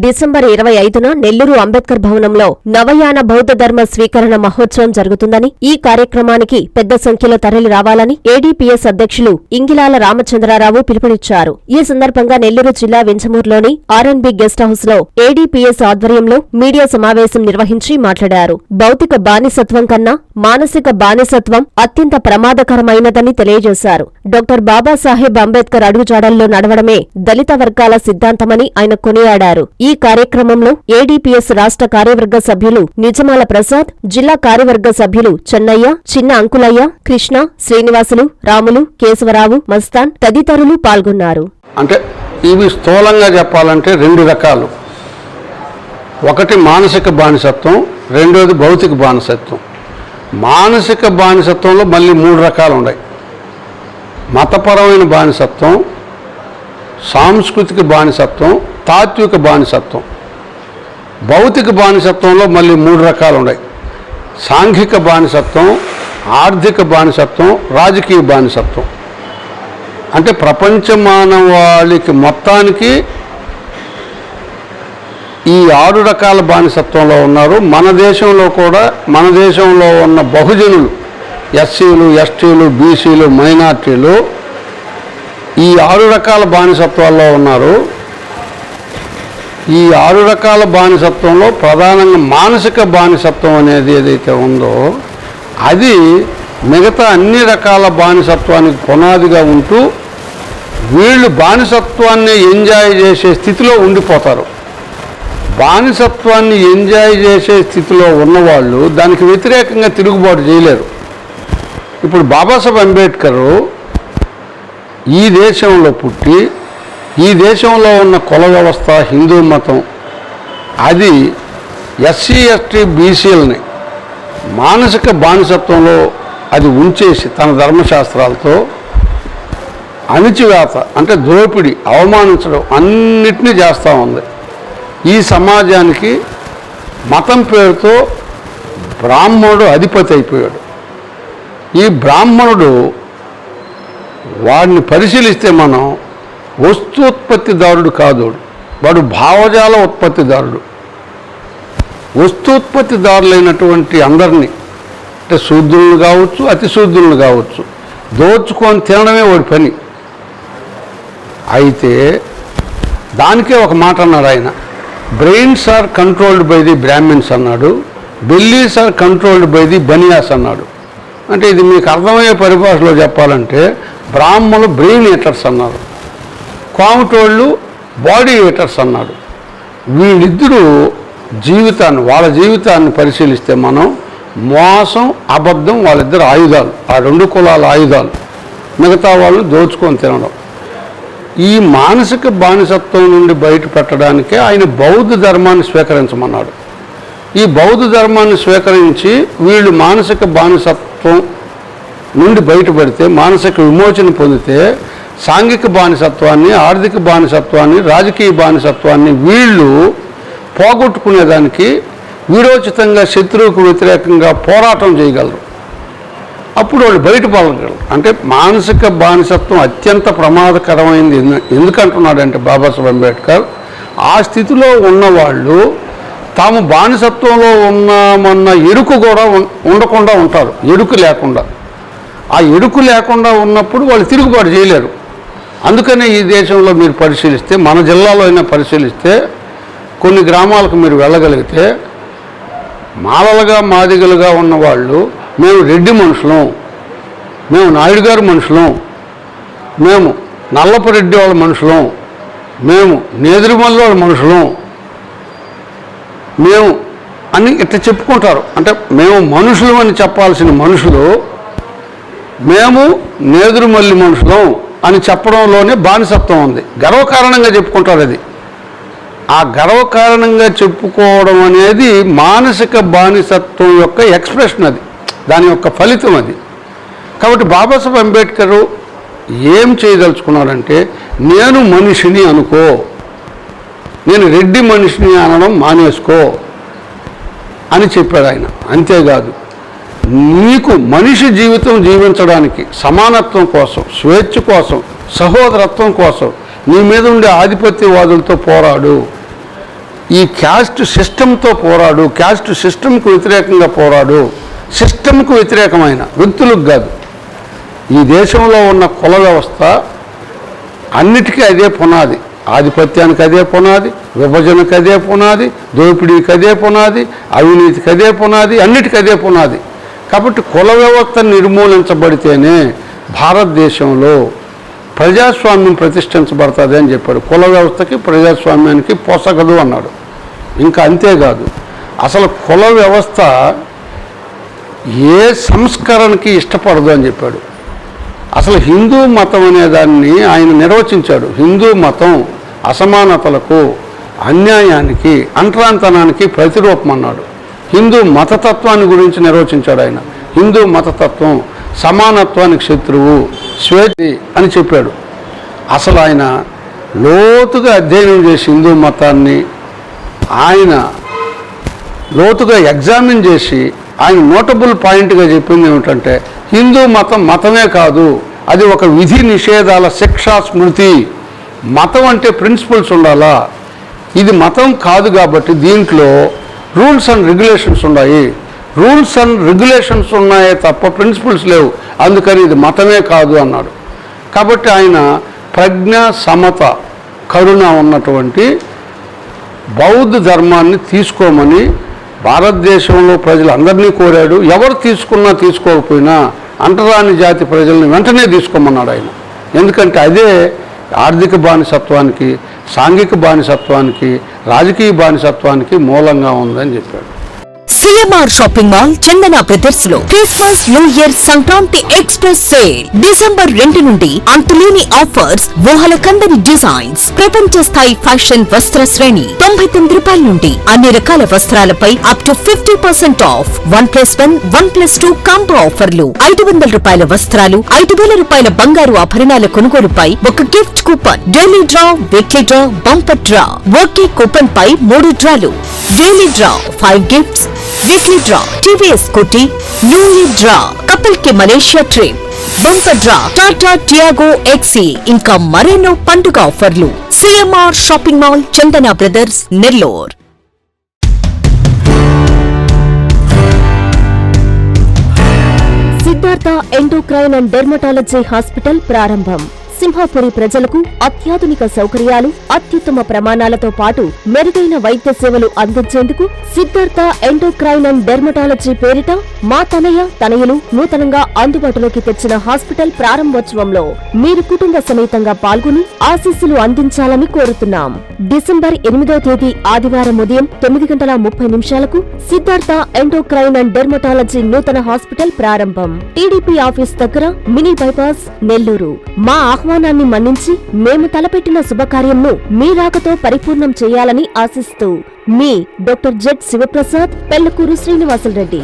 December 25న Nellore Ambedkar భవనంలో నవయాన బౌద్ధ ధర్మ స్వీకరణ మహోత్సవం జరుగుతుందని, ఈ కార్యక్రమానికి పెద్ద సంఖ్యలో తరలి రావాలని ఏడీపీఎస్ అధ్యక్షులు ఇంగిలాల రామచంద్రారావు పిలుపునిచ్చారు. ఈ సందర్భంగా నెల్లూరు జిల్లా వింజమూరులోని ఆర్ఎన్బి గెస్ట్ హౌస్ లో ఏడీపీఎస్ ఆధ్వర్యంలో మీడియా సమావేశం నిర్వహించి మాట్లాడారు. భౌతిక బానిసత్వం కన్నా మానసిక బానిసత్వం అత్యంత ప్రమాదకరమైనదని తెలియజేశారు. డాక్టర్ బాబాసాహెబ్ అంబేద్కర్ అడుగుజాడల్లో నడవడమే దళిత వర్గాల సిద్ధాంతమని ఆయన కొనియాడారు. ఈ కార్యక్రమంలో ఏడీపీఎస్ రాష్ట్ర కార్యవర్గ సభ్యులు నిజమాల ప్రసాద్, జిల్లా కార్యవర్గ సభ్యులు చెన్నయ్య, చిన్న అంకులయ్య, కృష్ణ, శ్రీనివాసులు, రాములు, కేశవరావు, మస్తాన్ తదితరులు పాల్గొన్నారు. అంటే ఇవి స్థూలంగా చెప్పాలంటే రెండు రకాలు. ఒకటి మానసిక బానిసత్వం, రెండోది భౌతిక బానిసత్వం. మానసిక బానిసత్వంలో మళ్ళీ మూడు రకాలు ఉన్నాయి. మతపరమైన బానిసత్వం, సాంస్కృతిక బానిసత్వం, తాత్విక బానిసత్వం. భౌతిక బానిసత్వంలో మళ్ళీ మూడు రకాలు ఉన్నాయి. సాంఘిక బానిసత్వం, ఆర్థిక బానిసత్వం, రాజకీయ బానిసత్వం. అంటే ప్రపంచ మానవాళికి మొత్తానికి ఈ 6 రకాల బానిసత్వంలో ఉన్నారు. మన దేశంలో కూడా, మన దేశంలో ఉన్న బహుజనులు, ఎస్సీలు, ఎస్టీలు, బీసీలు, మైనార్టీలు ఈ 6 రకాల బానిసత్వాల్లో ఉన్నారు. ఈ 6 రకాల బానిసత్వంలో ప్రధానంగా మానసిక బానిసత్వం అనేది ఏదైతే ఉందో అది మిగతా అన్ని రకాల బానిసత్వానికి పునాదిగా ఉంటూ వీళ్ళు బానిసత్వాన్ని ఎంజాయ్ చేసే స్థితిలో ఉండిపోతారు. బానిసత్వాన్ని ఎంజాయ్ చేసే స్థితిలో ఉన్నవాళ్ళు దానికి వ్యతిరేకంగా తిరుగుబాటు చేయలేరు. ఇప్పుడు బాబాసాహెబ్ అంబేద్కర్ ఈ దేశంలో పుట్టి ఈ దేశంలో ఉన్న కుల వ్యవస్థ, హిందూ మతం, అది ఎస్సీ, ఎస్టీ, బీసీలని మానసిక బానిసత్వంలో అది ఉంచేసి తన ధర్మశాస్త్రాలతో అణిచివేత అంటే దోపిడి, అవమానించడం అన్నిటినీ చేస్తూ ఉంది. ఈ సమాజానికి మతం పేరుతో బ్రాహ్మణుడు అధిపతి అయిపోయాడు. ఈ బ్రాహ్మణుడు వాడిని పరిశీలిస్తే మనం వస్తూత్పత్తిదారుడు కాదు, వాడు భావజాల ఉత్పత్తిదారుడు. వస్తూత్పత్తిదారులైనటువంటి అందరినీ అంటే శూద్రులను కావచ్చు, అతి శూద్రులను కావచ్చు, దోచుకొని తినడమే వాడి పని. అయితే దానికే ఒక మాట అన్నాడు ఆయన, brains are controlled by the Brahmins అన్నాడు, bellies are controlled by the Banias అన్నాడు. అంటే ఇది మీకు అర్థమయ్యే పరిభాషలో చెప్పాలంటే బ్రాహ్మణులు బ్రెయిన్ ఈటర్స్ అన్నారు, కోమటోళ్ళు బాడీ ఈటర్స్ అన్నాడు. వీళ్ళిద్దరూ జీవితాన్ని, వాళ్ళ జీవితాన్ని పరిశీలిస్తే మనం మోసం, అబద్ధం వాళ్ళిద్దరు ఆయుధాలు, ఆ 2 కులాల ఆయుధాలు. మిగతా వాళ్ళు దోచుకొని తినడం. ఈ మానసిక బానిసత్వం నుండి బయటపెట్టడానికే ఆయన బౌద్ధ ధర్మాన్ని స్వీకరించమన్నాడు. ఈ బౌద్ధ ధర్మాన్ని స్వీకరించి వీళ్ళు మానసిక బానిసత్వం నుండి బయటపడితే, మానసిక విమోచన పొందితే సాంఘిక బానిసత్వాన్ని, ఆర్థిక బానిసత్వాన్ని, రాజకీయ బానిసత్వాన్ని వీళ్ళు పోగొట్టుకునేదానికి వీరోచితంగా శత్రువుకు వ్యతిరేకంగా పోరాటం చేయగలరు. అప్పుడు వాళ్ళు బయటపడగలరు. అంటే మానసిక బానిసత్వం అత్యంత ప్రమాదకరమైంది. ఎందుకంటున్నాడంటే బాబాసాహెబ్ అంబేద్కర్, ఆ స్థితిలో ఉన్నవాళ్ళు తాము బానిసత్వంలో ఉన్నామన్న ఎరుకు కూడా ఉండకుండా ఉంటారు. ఎరుకు లేకుండా, ఆ ఎరుకు లేకుండా ఉన్నప్పుడు వాళ్ళు తిరుగుబాటు చేయలేరు. అందుకనే ఈ దేశంలో మీరు పరిశీలిస్తే, మన జిల్లాలో అయినా పరిశీలిస్తే, కొన్ని గ్రామాలకు మీరు వెళ్ళగలిగితే మాలలుగా, మాదిగలుగా ఉన్నవాళ్ళు మేము రెడ్డి మనుషులం, మేము నాయుడు గారి మనుషులం, మేము నల్లపరెడ్డి వాళ్ళ మనుషులం, మేము నేదురుమల్లి వాళ్ళ మనుషులం, మేము అని ఇట్లా చెప్పుకుంటారు. అంటే మేము మనుషులు అని చెప్పాల్సిన మనుషులు మేము నేదురుమల్లి మనుషులం అని చెప్పడంలోనే బానిసత్వం ఉంది. గర్వకారణంగా చెప్పుకుంటారు. అది ఆ గర్వకారణంగా చెప్పుకోవడం అనేది మానసిక బానిసత్వం యొక్క ఎక్స్ప్రెషన్, అది దాని యొక్క ఫలితం అది. కాబట్టి బాబాసాహెబ్ అంబేద్కర్ ఏం చేయదలుచుకున్నాడంటే, నేను మనిషిని అనుకో, నేను రెడ్డి మనిషిని అనడం మానేసుకో అని చెప్పాడు ఆయన. అంతేకాదు, నీకు మనిషి జీవితం జీవించడానికి సమానత్వం కోసం, స్వేచ్ఛ కోసం, సహోదరత్వం కోసం నీ మీద ఉండే ఆధిపత్యవాదులతో పోరాడు. ఈ క్యాస్ట్ సిస్టంతో పోరాడు, క్యాస్ట్ సిస్టంకు వ్యతిరేకంగా పోరాడు. సిస్టంకు వ్యతిరేకమైన వ్యక్తులకు కాదు. ఈ దేశంలో ఉన్న కుల వ్యవస్థ అన్నిటికీ అదే పునాది. ఆధిపత్యానికి అదే పునాది, విభజనకు అదే పునాది, దోపిడీకి అదే పునాది, అవినీతికి అదే పునాది, అన్నిటికీ అదే పునాది. కాబట్టి కుల వ్యవస్థ నిర్మూలించబడితేనే భారతదేశంలో ప్రజాస్వామ్యం ప్రతిష్ఠించబడుతుంది అని చెప్పాడు. కుల వ్యవస్థకి ప్రజాస్వామ్యానికి పొసగదు అన్నాడు. ఇంకా అంతేకాదు, అసలు కుల వ్యవస్థ ఏ సంస్కరణకి ఇష్టపడదు అని చెప్పాడు. అసలు హిందూ మతం అనే దాన్ని ఆయన నిర్వచించాడు. హిందూ మతం అసమానతలకు, అన్యాయానికి, అంటరాంతనానికి ప్రతిరూపం అన్నాడు. హిందూ మతతత్వాన్ని గురించి నిర్వచించాడు ఆయన. హిందూ మతతత్వం సమానత్వానికి శత్రువు, స్వేచ్ఛ అని చెప్పాడు. అసలు ఆయన లోతుగా అధ్యయనం చేసి హిందూ మతాన్ని ఆయన లోతుగా ఎగ్జామిన్ చేసి ఆయన నోటబుల్ పాయింట్గా చెప్పింది ఏమిటంటే, హిందూ మతం మతమే కాదు, అది ఒక విధి నిషేధాల శిక్షా స్మృతి. మతం అంటే ప్రిన్సిపల్స్ ఉండాలా, ఇది మతం కాదు కాబట్టి దీంట్లో రూల్స్ అండ్ రెగ్యులేషన్స్ ఉన్నాయి. రూల్స్ అండ్ రెగ్యులేషన్స్ ఉన్నాయే తప్ప ప్రిన్సిపల్స్ లేవు, అందుకని ఇది మతమే కాదు అన్నాడు. కాబట్టి ఆయన ప్రజ్ఞ, సమత, కరుణ ఉన్నటువంటి బౌద్ధ ధర్మాన్ని తీసుకోమని భారతదేశంలో ప్రజలందరినీ కోరాడు. ఎవరు తీసుకున్నా తీసుకోకపోయినా అంటరాని జాతి ప్రజల్ని వెంటనే తీసుకోమన్నాడు ఆయన. ఎందుకంటే అదే ఆర్థిక బానిసత్వానికి, సాంఘిక బానిసత్వానికి, రాజకీయ బానిసత్వానికి మూలంగా ఉందని చెప్పాడు. CMR shopping mall Chandana brothers లో Christmas, new year, Sankranti express sale December 2 నుండి అంతులేని ఆఫర్స్, ఊహల కందని డిజైన్స్, ప్రపంచ స్థాయి ఫ్యాషన్ వస్త్ర శ్రేణి, 99 రూపాయల నుండి అన్ని రకాల వస్త్రాలపై అప్ టు 50% ఆఫ్. 1+1, 1+2 కాంబో ఆఫర్లు, 500 రూపాయల వస్త్రాలు, 5,000 రూపాయల బంగారు ఆభరణాల కొనుగోలుపై ఒక gift coupon, daily draw, weekly draw, bumper draw, ఒకే కూపన్ పై 3 డ్రాలు, daily draw 5 gifts, weekly draw TVS Scooty, new year draw couple కి Malaysia trip, bumper draw Tata Tiago XE, ఇంకా మరెన్నో పండుగ ఆఫర్లు. CMR shopping mall Chandana brothers, Nellore. Siddhartha endocrine and dermatology hospital ప్రారంభం. సింహాపురి ప్రజలకు అత్యాధునిక సౌకర్యాలు, అత్యుత్తమ ప్రమాణాలతో పాటు మెరుగైన వైద్య సేవలు అందించేందుకు సిద్ధార్థ ఎండోక్రైన్ అండ్ డెర్మటాలజీ పేరిట మా తనయులు నూతనంగా అందుబాటులోకి తెచ్చిన హాస్పిటల్ ప్రారంభోత్సవంలో మీరు కుటుంబ సమేతంగా పాల్గొని ఆశీస్సులు అందించాలని కోరుతున్నాం. డిసెంబర్ 8వ తేదీ ఆదివారం ఉదయం 9:30 సిద్ధార్థ ఎండోక్రైన్ అండ్ డెర్మటాలజీ నూతన హాస్పిటల్ ప్రారంభం. టీడీపీ ఆఫీస్ దగ్గర, మినీ బైపాస్, నెల్లూరు. మా ఆహ్వానాన్ని మన్నించి మేము తలపెట్టిన శుభకార్యంను మీ రాకతో పరిపూర్ణం చేయాలని ఆశిస్తూ మీ డాక్టర్ జెడ్ శివప్రసాద్, పెళ్లకూరు శ్రీనివాసులరెడ్డి.